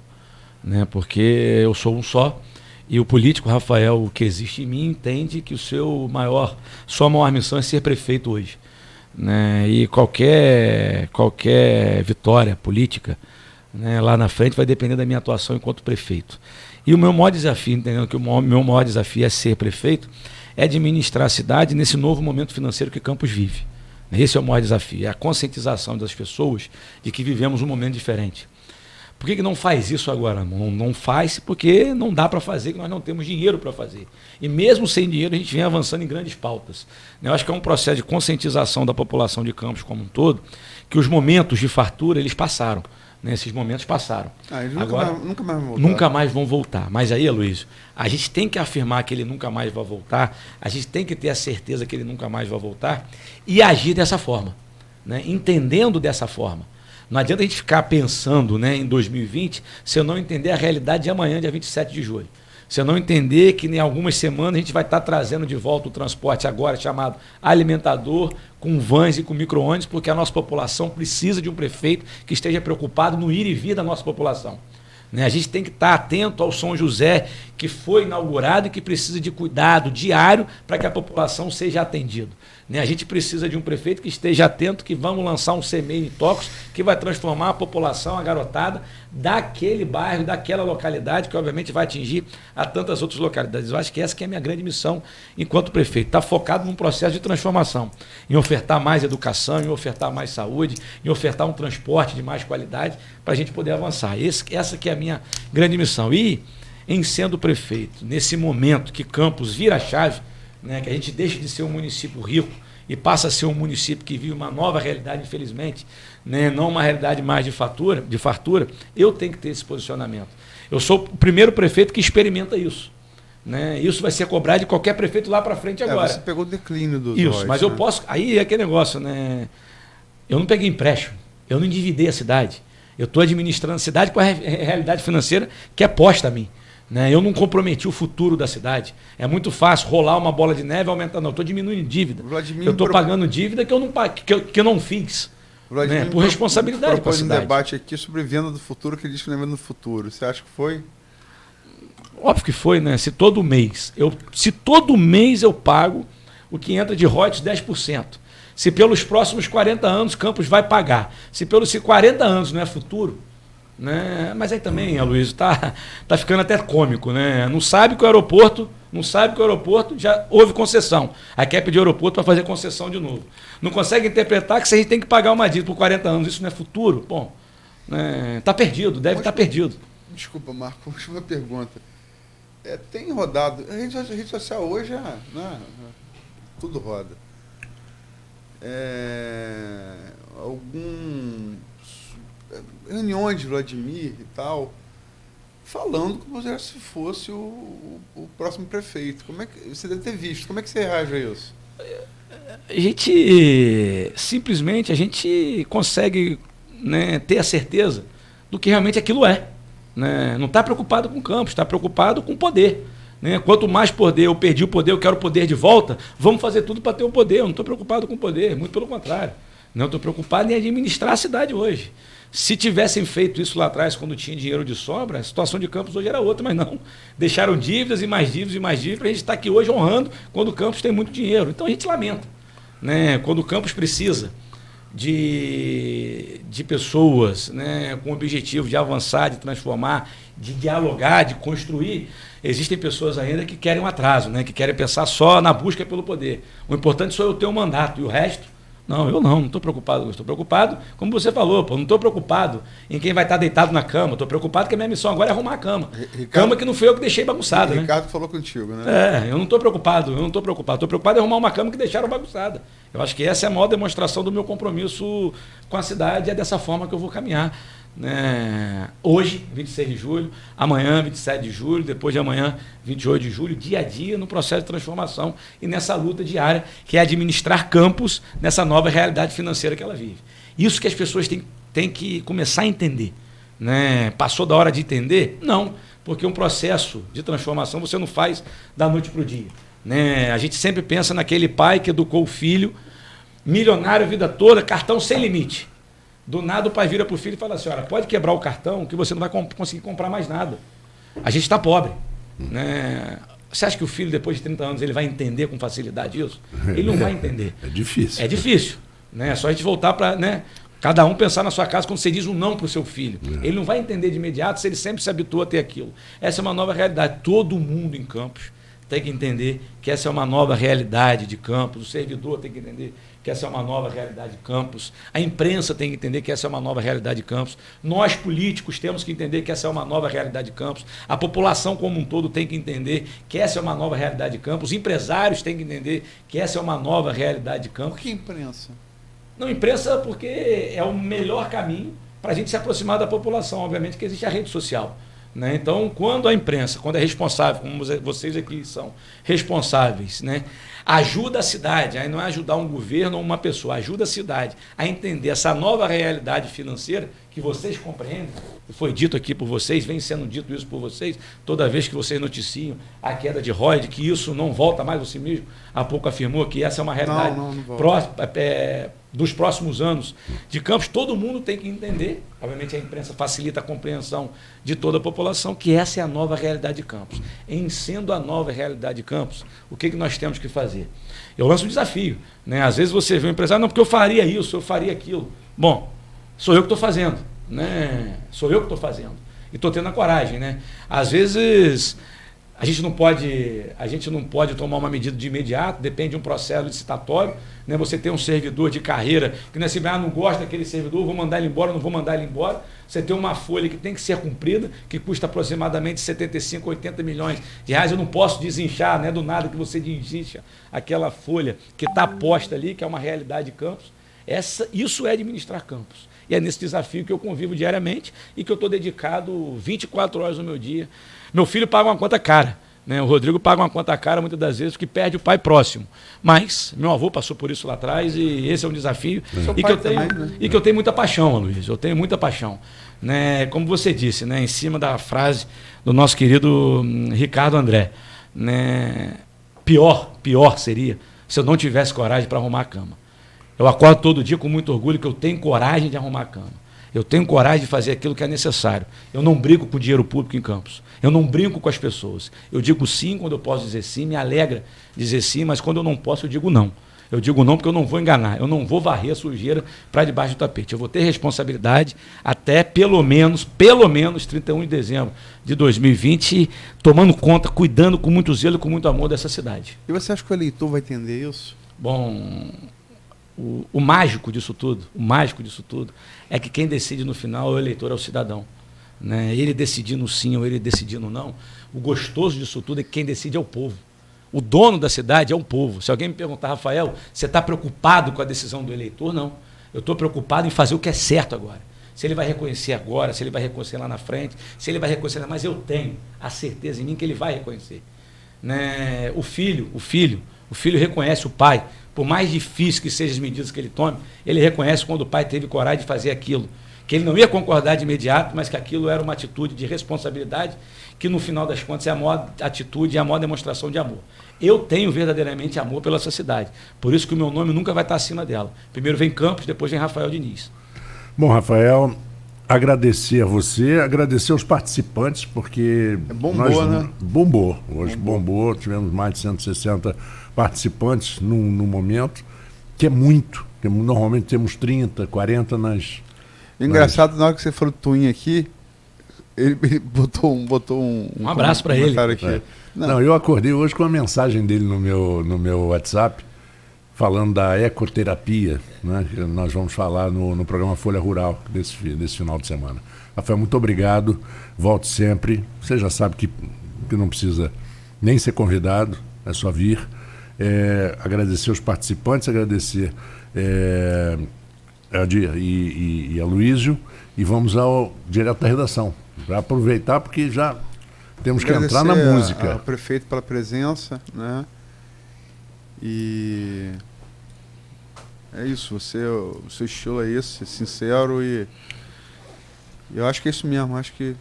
né? Porque eu sou um só e o político Rafael que existe em mim entende que sua maior missão é ser prefeito hoje, né? E qualquer vitória política, né, lá na frente vai depender da minha atuação enquanto prefeito. E o meu maior desafio, entendendo que meu maior desafio é ser prefeito, é administrar a cidade nesse novo momento financeiro que Campos vive. Esse é o maior desafio, é a conscientização das pessoas de que vivemos um momento diferente. Por que não faz isso agora? Não faz porque não dá para fazer, que nós não temos dinheiro para fazer. E mesmo sem dinheiro a gente vem avançando em grandes pautas. Eu acho que é um processo de conscientização da população de Campos como um todo, que os momentos de fartura eles passaram. Esses momentos passaram. Eles agora, nunca mais vão voltar. Nunca mais vão voltar. Mas aí, Aloysio, a gente tem que afirmar que ele nunca mais vai voltar, a gente tem que ter a certeza que ele nunca mais vai voltar e agir dessa forma, né? Entendendo dessa forma. Não adianta a gente ficar pensando, né, em 2020 se eu não entender a realidade de amanhã, dia 27 de julho. Se eu não entender que em algumas semanas a gente vai estar trazendo de volta o transporte agora chamado alimentador, com vans e com micro-ônibus, porque a nossa população precisa de um prefeito que esteja preocupado no ir e vir da nossa população. A gente tem que estar atento ao São José, que foi inaugurado e que precisa de cuidado diário para que a população seja atendida. A gente precisa de um prefeito que esteja atento, que vamos lançar um CMEI em Tocos, que vai transformar a população, a garotada, daquele bairro, daquela localidade, que obviamente vai atingir a tantas outras localidades. Eu acho que essa que é a minha grande missão enquanto prefeito. Está focado num processo de transformação, em ofertar mais educação, em ofertar mais saúde, em ofertar um transporte de mais qualidade para a gente poder avançar. Essa que é a minha grande missão. E, em sendo prefeito, nesse momento que Campos vira a chave, né, que a gente deixa de ser um município rico e passa a ser um município que vive uma nova realidade, infelizmente, né, não uma realidade mais de fartura, eu tenho que ter esse posicionamento. Eu sou o primeiro prefeito que experimenta isso. Né? Isso vai ser cobrado de qualquer prefeito lá para frente agora. Você pegou o declínio do isso, Dóis, mas eu posso... Aí é aquele negócio, né? Eu não peguei empréstimo, eu não endividei a cidade. Eu estou administrando a cidade com a realidade financeira que é posta a mim. Eu não comprometi o futuro da cidade. É muito fácil rolar uma bola de neve e aumentar. Não, eu estou diminuindo dívida. Eu estou pagando dívida que eu não fiz. Né? Por responsabilidade com a cidade. Um debate aqui sobre venda do futuro, que ele diz que não é venda do futuro. Você acha que foi? Óbvio que foi, né? Se todo mês eu pago o que entra de royalties 10%. Se pelos próximos 40 anos Campos vai pagar. Se pelos 40 anos não é futuro... Né? Mas aí também, Aloysio, tá ficando até cômico, né? Não sabe que o aeroporto já houve concessão. Aí quer pedir aeroporto para fazer concessão de novo. Não consegue interpretar que se a gente tem que pagar uma dívida por 40 anos, isso não é futuro? Bom, tá perdido, deve estar perdido. Desculpa, Marco, uma pergunta. Tem rodado, a rede social hoje, né? Tudo roda. Reuniões de Vladimir e tal, falando como se fosse o próximo prefeito. Como é que você deve ter visto? Como é que você reage a isso? A gente consegue, né, ter a certeza do que realmente aquilo é. Né? Não está preocupado com o Campos, está preocupado com o poder. Né? Quanto mais poder, eu perdi o poder, eu quero o poder de volta, vamos fazer tudo para ter o poder. Eu não estou preocupado com o poder, muito pelo contrário. Não estou preocupado em administrar a cidade hoje. Se tivessem feito isso lá atrás, quando tinha dinheiro de sobra, a situação de Campos hoje era outra, mas não. Deixaram dívidas e mais dívidas e mais dívidas, para a gente estar aqui hoje honrando quando o Campos tem muito dinheiro. Então a gente lamenta. né? Quando o campus precisa de pessoas, né, com o objetivo de avançar, de transformar, de dialogar, de construir, existem pessoas ainda que querem um atraso, né, que querem pensar só na busca pelo poder. O importante só eu ter um mandato e o resto, não, eu não estou preocupado. Eu estou preocupado, como você falou, não estou preocupado em quem vai estar deitado na cama, estou preocupado que a minha missão agora é arrumar a cama. Cama que não foi eu que deixei bagunçada. Ricardo falou contigo, né? Eu não estou preocupado, estou preocupado em arrumar uma cama que deixaram bagunçada. Eu acho que essa é a maior demonstração do meu compromisso com a cidade, é dessa forma que eu vou caminhar. Né? Hoje, 26 de julho, amanhã, 27 de julho, depois de amanhã, 28 de julho, dia a dia no processo de transformação e nessa luta diária que é administrar campus nessa nova realidade financeira que ela vive. Isso que as pessoas têm que começar a entender. Né? Passou da hora de entender? Não, porque um processo de transformação você não faz da noite para o dia. Né? A gente sempre pensa naquele pai que educou o filho, milionário a vida toda, cartão sem limite. Do nada o pai vira para o filho e fala assim, olha, pode quebrar o cartão que você não vai conseguir comprar mais nada. A gente está pobre. Né? Você acha que o filho, depois de 30 anos, ele vai entender com facilidade isso? Ele não vai entender. É difícil. É difícil. Né? É só a gente voltar para... Né? Cada um pensar na sua casa quando você diz um não para o seu filho. Ele não vai entender de imediato se ele sempre se habituou a ter aquilo. Essa é uma nova realidade. Todo mundo em Campos tem que entender que essa é uma nova realidade de Campos. O servidor tem que entender que essa é uma nova realidade de Campos. A imprensa tem que entender que essa é uma nova realidade de Campos. Nós, políticos, temos que entender que essa é uma nova realidade de Campos. A população como um todo tem que entender que essa é uma nova realidade de Campos. Os empresários têm que entender que essa é uma nova realidade de Campos. Por que imprensa? Não, imprensa porque é o melhor caminho para a gente se aproximar da população. Obviamente que existe a rede social. Né? Então, quando a imprensa, quando é responsável, como vocês aqui são responsáveis, né? Ajuda a cidade, aí não é ajudar um governo ou uma pessoa, ajuda a cidade a entender essa nova realidade financeira que vocês compreendem, que foi dito aqui por vocês, vem sendo dito isso por vocês, toda vez que vocês noticiam a queda de ROI, que isso não volta mais, você mesmo há pouco afirmou que essa é uma realidade dos próximos anos de Campos. Todo mundo tem que entender, obviamente a imprensa facilita a compreensão de toda a população, que essa é a nova realidade de Campos. Em sendo a nova realidade de Campos, o que nós temos que fazer? Eu lanço um desafio, né? Às vezes você vê um empresário, não, porque eu faria isso, eu faria aquilo. Bom, sou eu que estou fazendo, né? Sou eu que estou fazendo. E estou tendo a coragem, né? Às vezes a gente não pode tomar uma medida de imediato, depende de um processo licitatório, né? Você tem um servidor de carreira que não é assim, não gosta daquele servidor, vou mandar ele embora, não vou mandar ele embora. Você tem uma folha que tem que ser cumprida, que custa aproximadamente 75, 80 milhões de reais. Eu não posso desinchar, né, do nada que você desincha aquela folha que está posta ali, que é uma realidade de Campos. Isso é administrar Campos. E é nesse desafio que eu convivo diariamente e que eu estou dedicado 24 horas do meu dia. Meu filho paga uma conta cara, né? O Rodrigo paga uma conta cara muitas das vezes porque perde o pai próximo. Mas meu avô passou por isso lá atrás e esse é um desafio que eu tenho muita paixão, Luiz. Eu tenho muita paixão. Né? Como você disse, né? Em cima da frase do nosso querido Ricardo André. Né? Pior seria se eu não tivesse coragem para arrumar a cama. Eu acordo todo dia com muito orgulho que eu tenho coragem de arrumar a cama. Eu tenho coragem de fazer aquilo que é necessário. Eu não brinco com o dinheiro público em Campos. Eu não brinco com as pessoas. Eu digo sim quando eu posso dizer sim, me alegra dizer sim, mas quando eu não posso, eu digo não. Eu digo não porque eu não vou enganar, eu não vou varrer a sujeira para debaixo do tapete. Eu vou ter responsabilidade até pelo menos 31 de dezembro de 2020, tomando conta, cuidando com muito zelo e com muito amor dessa cidade. E você acha que o eleitor vai entender isso? Bom, o mágico disso tudo é que quem decide no final é o eleitor, é o cidadão. Né? Ele decidindo sim ou ele decidindo não. O gostoso disso tudo é que quem decide é o povo. O dono da cidade é o povo. Se alguém me perguntar, Rafael, você está preocupado com a decisão do eleitor? Não. Eu estou preocupado em fazer o que é certo agora. Se ele vai reconhecer agora, se ele vai reconhecer lá na frente, se ele vai reconhecer, mas eu tenho a certeza em mim que ele vai reconhecer. Né? O filho reconhece o pai. Por mais difícil que sejam as medidas que ele tome, ele reconhece quando o pai teve coragem de fazer aquilo. Que ele não ia concordar de imediato, mas que aquilo era uma atitude de responsabilidade, que no final das contas é a maior atitude e a maior demonstração de amor. Eu tenho verdadeiramente amor pela essa cidade. Por isso que o meu nome nunca vai estar acima dela. Primeiro vem Campos, depois vem Rafael Diniz. Bom, Rafael, agradecer a você, agradecer aos participantes, porque... Bombou, né? Bombou. Hoje bombou, tivemos mais de 160 participantes no momento, que é muito. Que normalmente temos 30, 40 nas... Engraçado, na hora que você falou Twin aqui, ele botou um abraço para ele. Aqui. Não, eu acordei hoje com uma mensagem dele no meu WhatsApp, falando da ecoterapia, né, que nós vamos falar no programa Folha Rural desse final de semana. Rafael, muito obrigado, volte sempre. Você já sabe que não precisa nem ser convidado, é só vir. Agradecer os participantes, agradecer a Dia e a Luísio, e vamos direto da redação, para aproveitar, porque já temos que entrar na música. Ao prefeito pela presença, né? E é isso, o seu estilo é esse, sincero, e eu acho que é isso mesmo, acho que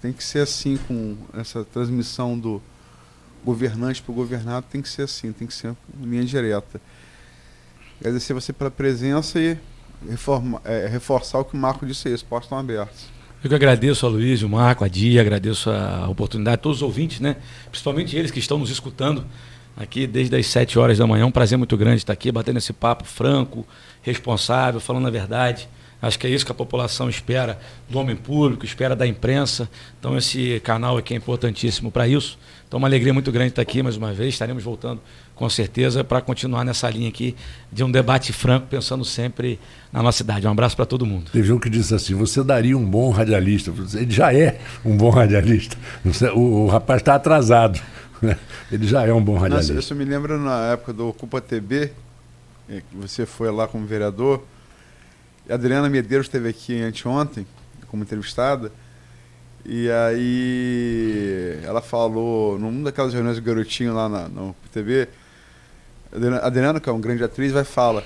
tem que ser assim, com essa transmissão do governante para o governado, tem que ser assim, tem que ser em linha direta. Agradecer você pela presença e reforçar o que o Marco disse aí, os postos estão abertos. Eu que agradeço a Luiz, o Marco, a Dia, agradeço a oportunidade, todos os ouvintes, né? Principalmente eles que estão nos escutando aqui desde as 7 horas da manhã. Um prazer muito grande estar aqui, batendo esse papo franco, responsável, falando a verdade. Acho que é isso que a população espera do homem público, espera da imprensa. Então esse canal aqui é importantíssimo para isso. Então uma alegria muito grande estar aqui mais uma vez. Estaremos voltando com certeza para continuar nessa linha aqui de um debate franco, pensando sempre na nossa cidade. Um abraço para todo mundo. Teve um que disse assim, você daria um bom radialista. Ele já é um bom radialista. O rapaz está atrasado. Ele já é um bom radialista. Nossa, eu me lembro na época do Ocupa TV, que você foi lá como vereador. A Adriana Medeiros esteve aqui anteontem, como entrevistada, e aí ela falou, numa daquelas reuniões do Garotinho lá no TV, a Adriana, que é uma grande atriz, vai falar,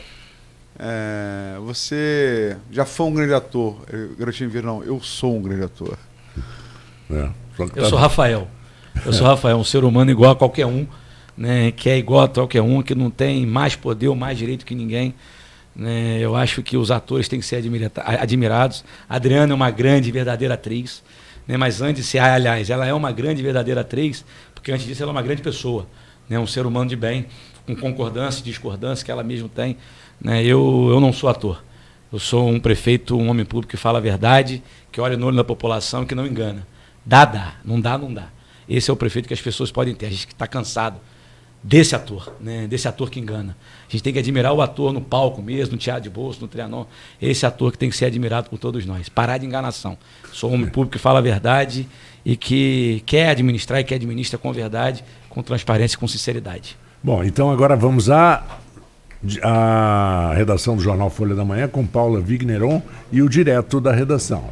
você já foi um grande ator. O Garotinho vira, não, eu sou um grande ator. Eu sou Rafael. Eu sou Rafael, um ser humano igual a qualquer um, né, que é igual a qualquer um, que não tem mais poder ou mais direito que ninguém. Eu acho que os atores têm que ser admirados. A Adriana é uma grande, verdadeira atriz, né? Mas antes de ser, aliás, ela é uma grande, verdadeira atriz, porque antes disso ela é uma grande pessoa, né? Um ser humano de bem, com concordância e discordância que ela mesma tem, né? Eu não sou ator. Eu sou um prefeito, um homem público que fala a verdade, que olha no olho da população e que não engana. Dá. Não dá. Esse é o prefeito que as pessoas podem ter. A gente está cansado desse ator, né? Desse ator que engana. A gente tem que admirar o ator no palco mesmo, no teatro de bolso, no Trianon. Esse ator que tem que ser admirado por todos nós. Parar de enganação. Sou um homem público que fala a verdade e que quer administrar e que administra com verdade, com transparência e com sinceridade. Bom, então agora vamos à redação do Jornal Folha da Manhã com Paula Vigneron e o direto da redação.